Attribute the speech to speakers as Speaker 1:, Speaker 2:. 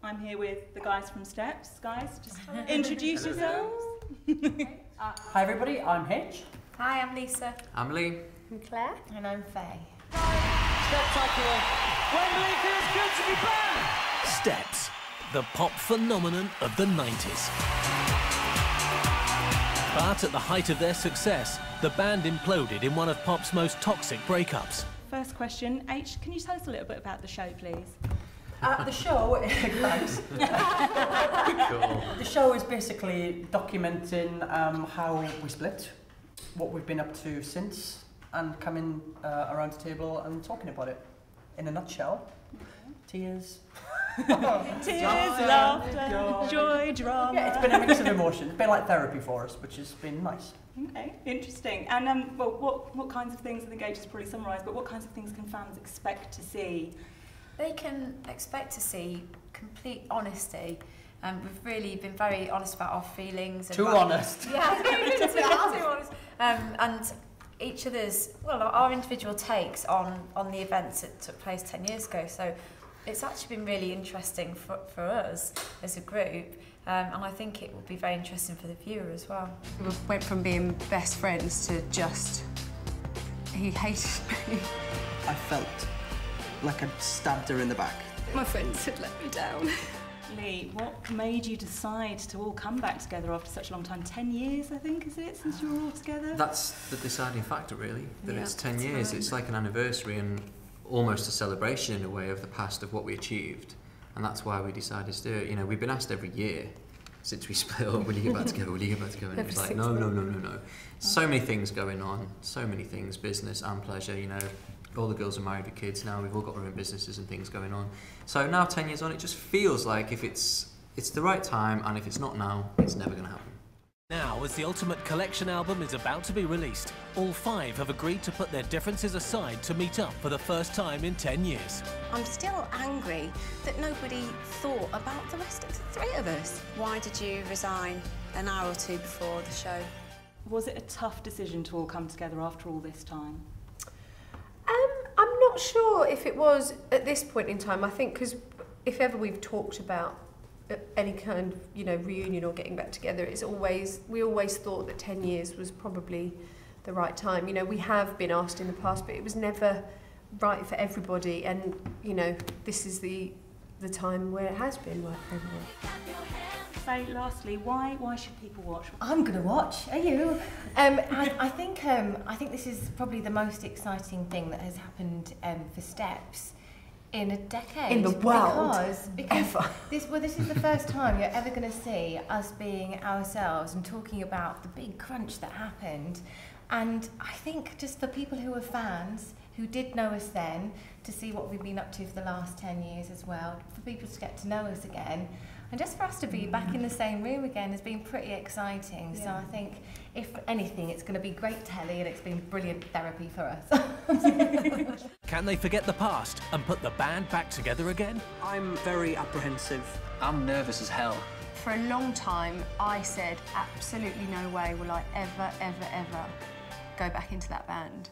Speaker 1: I'm here with the guys from Steps. Guys, just introduce yourselves.
Speaker 2: Hi everybody, I'm Hitch.
Speaker 3: Hi, I'm Lisa.
Speaker 4: I'm Lee.
Speaker 3: I'm Claire.
Speaker 5: And I'm Faye.
Speaker 6: Spectacular. Wembley feels good to be back.
Speaker 7: Steps, the pop phenomenon of the 90s. But at the height of their success, the band imploded in one of pop's most toxic breakups.
Speaker 1: First question, H, can you tell us a little bit about the show, please?
Speaker 2: The show, thanks.
Speaker 4: Cool.
Speaker 2: The show is basically documenting how we split, what we've been up to since, and coming around the table and talking about it. In a nutshell, tears.
Speaker 1: Tears, laughter, joy, drama.
Speaker 2: Yeah, it's been a mix of emotions. It's been like therapy for us, which has been nice.
Speaker 1: Okay, interesting. And well, what kinds of things, I think H has probably summarised, but what kinds of things can fans expect to see?
Speaker 3: They can expect to see complete honesty. We've really been very honest about our feelings.
Speaker 2: Too honest.
Speaker 3: Yeah, too honest. And each other's, well, our individual takes on the events that took place 10 years ago. So it's actually been really interesting for us as a group. And I think it will be very interesting for the viewer as well.
Speaker 8: We went from being best friends to just, he hated me.
Speaker 9: I felt like I'd stabbed her in the back.
Speaker 8: My friends had let me down.
Speaker 1: Lee, what made you decide to all come back together after such a long time? 10 years, I think, is it, since you were all together?
Speaker 4: That's the deciding factor, really, that
Speaker 3: Yeah,
Speaker 4: it's 10
Speaker 3: that's
Speaker 4: years.
Speaker 3: right.
Speaker 4: It's like an anniversary and almost a celebration in a way of the past of what we achieved. And that's why we decided to do it. You know, we've been asked every year since we split up, will you get back together, will you get back together? And it was like, no. So many things going on, so many things, business and pleasure, you know. All the girls are married with kids now, we've all got our own businesses and things going on. So now 10 years on, it just feels like if it's the right time, and if it's not now, it's never going to happen.
Speaker 7: Now, as the Ultimate Collection album is about to be released, all 5 have agreed to put their differences aside to meet up for the first time in 10 years.
Speaker 5: I'm still angry that nobody thought about the rest of the 3 of us.
Speaker 10: Why did you resign an hour or 2 before the show?
Speaker 1: Was it a tough decision to all come together after all this time?
Speaker 8: I'm not sure if it was at this point in time. I think because if ever we've talked about any kind of, you know, reunion or getting back together, we always thought that 10 years was probably the right time. You know, we have been asked in the past, but it was never right for everybody. And you know, this is the time where it has been right for everyone.
Speaker 1: So, lastly, why should people watch?
Speaker 5: I'm gonna watch. Are you? I think this is probably the most exciting thing that has happened for Steps in a decade.
Speaker 8: In the world.
Speaker 5: Because this is the first time you're ever going to see us being ourselves and talking about the big crunch that happened. And I think just for people who are fans, who did know us then, to see what we've been up to for the last 10 years as well, for people to get to know us again, and just for us to be back in the same room again has been pretty exciting. Yeah. So I think, if anything, it's going to be great telly and it's been brilliant therapy for us.
Speaker 7: Can they forget the past and put the band back together again?
Speaker 9: I'm very apprehensive.
Speaker 6: I'm nervous as hell.
Speaker 8: For a long time, I said absolutely no way will I ever go back into that band.